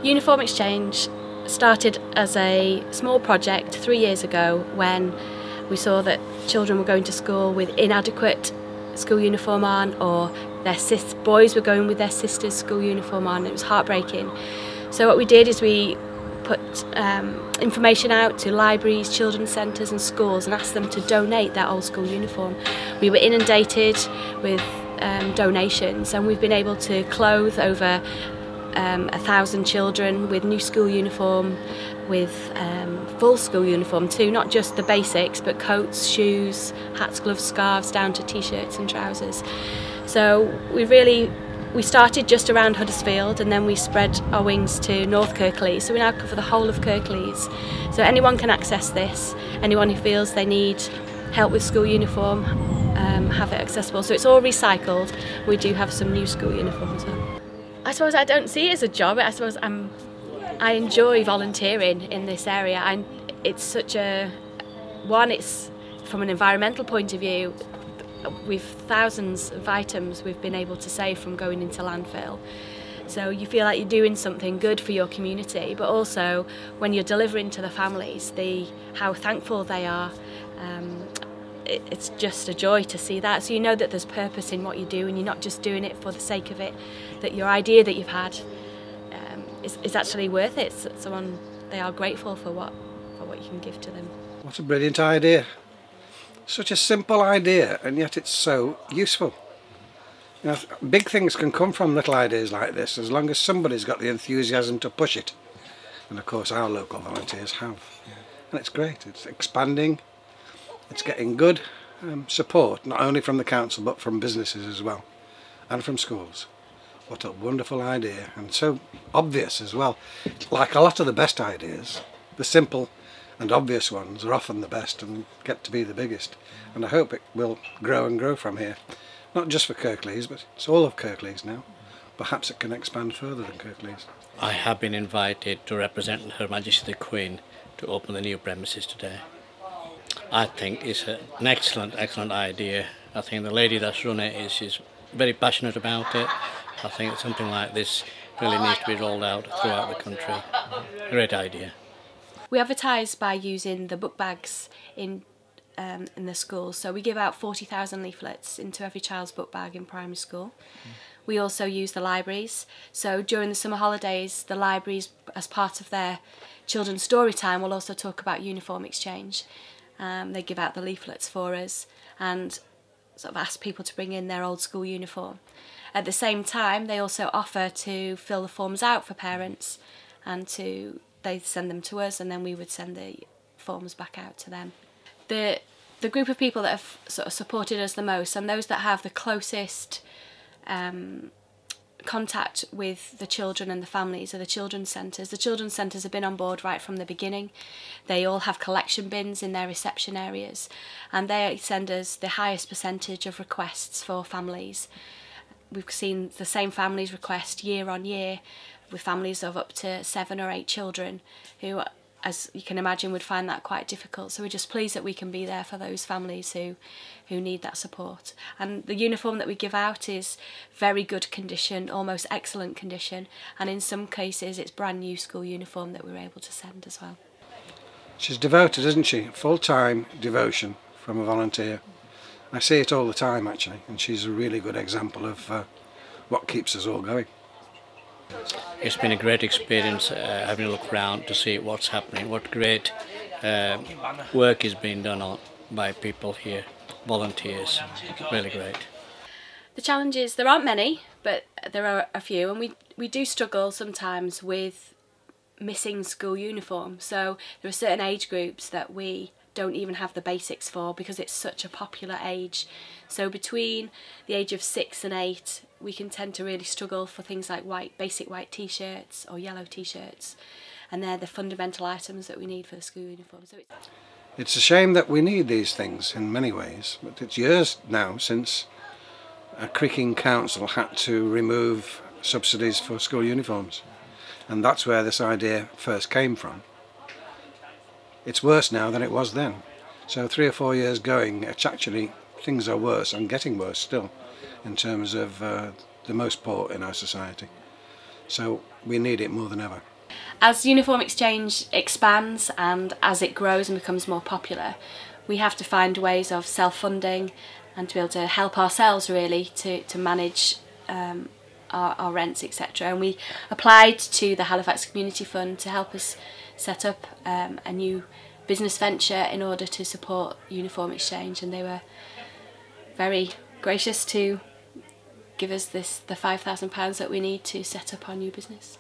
Uniform exchange started as a small project 3 years ago when we saw that children were going to school with inadequate school uniform on, or their boys were going with their sister's school uniform on. It was heartbreaking. So what we did is we put information out to libraries, children's centres and schools and asked them to donate their old school uniform. We were inundated with donations, and we've been able to clothe over 1,000 children with new school uniform, with full school uniform too, not just the basics but coats, shoes, hats, gloves, scarves, down to t-shirts and trousers. So we started just around Huddersfield, and then we spread our wings to North Kirklees, so we now cover the whole of Kirklees. So anyone can access this, anyone who feels they need help with school uniform, have it accessible. So it's all recycled. We do have some new school uniforms as well. I suppose I don't see it as a job. I suppose I enjoy volunteering in this area. It's such a it's from an environmental point of view. We've thousands of items we've been able to save from going into landfill. So you feel like you're doing something good for your community, but also when you're delivering to the families, how thankful they are. It's just a joy to see that. So you know that there's purpose in what you do, and you're not just doing it for the sake of it, that your idea that you've had is actually worth it. They are grateful for what you can give to them. What a brilliant idea. Such a simple idea, and yet it's so useful. You know, big things can come from little ideas like this, as long as somebody's got the enthusiasm to push it. And of course our local volunteers have. And it's great. It's expanding. It's getting good support, not only from the council but from businesses as well, and from schools. What a wonderful idea, and so obvious as well. Like a lot of the best ideas, the simple and obvious ones are often the best and get to be the biggest. And I hope it will grow and grow from here. Not just for Kirklees, but it's all of Kirklees now. Perhaps it can expand further than Kirklees. I have been invited to represent Her Majesty the Queen to open the new premises today. I think it's an excellent idea. I think the lady that's run it she's very passionate about it. I think something like this really needs to be rolled out throughout the country. Great idea. We advertise by using the book bags in the schools. So we give out 40,000 leaflets into every child's book bag in primary school. We also use the libraries. So during the summer holidays, the libraries, as part of their children's story time, will also talk about uniform exchange. They give out the leaflets for us and sort of ask people to bring in their old school uniform. At the same time, they also offer to fill the forms out for parents, and they send them to us, and then we would send the forms back out to them. The group of people that have sort of supported us the most, and those that have the closest contact with the children and the families, are the children's centres. The children's centres have been on board right from the beginning. They all have collection bins in their reception areas, and they send us the highest percentage of requests for families. We've seen the same families request year on year, with families of up to 7 or 8 children who, as you can imagine, would find that quite difficult. So we're just pleased that we can be there for those families who need that support. And the uniform that we give out is very good condition, almost excellent condition, and in some cases it's brand new school uniform that we're able to send as well. She's devoted, isn't she? Full-time devotion from a volunteer. I see it all the time actually, and she's a really good example of what keeps us all going. It's been a great experience having a look around to see what's happening, what great work is being done by people here, volunteers. Really great. The challenges, there aren't many, but there are a few, and we do struggle sometimes with missing school uniform. So there are certain age groups that we don't even have the basics for because it's such a popular age. So between the age of 6 and 8, we can tend to really struggle for things like basic white t-shirts or yellow t-shirts, and they're the fundamental items that we need for the school uniform. So it's a shame that we need these things in many ways, but it's years now since a Kirklees Council had to remove subsidies for school uniforms, and that's where this idea first came from. It's worse now than it was then. So 3 or 4 years going, it's actually, things are worse and getting worse still in terms of the most poor in our society. So we need it more than ever. As Uniform Exchange expands and as it grows and becomes more popular, we have to find ways of self-funding and to be able to help ourselves really to manage our rents, etc. And we applied to the Halifax Community Fund to help us set up a new business venture in order to support Uniform Exchange, and they were very gracious to give us the £5,000 that we need to set up our new business.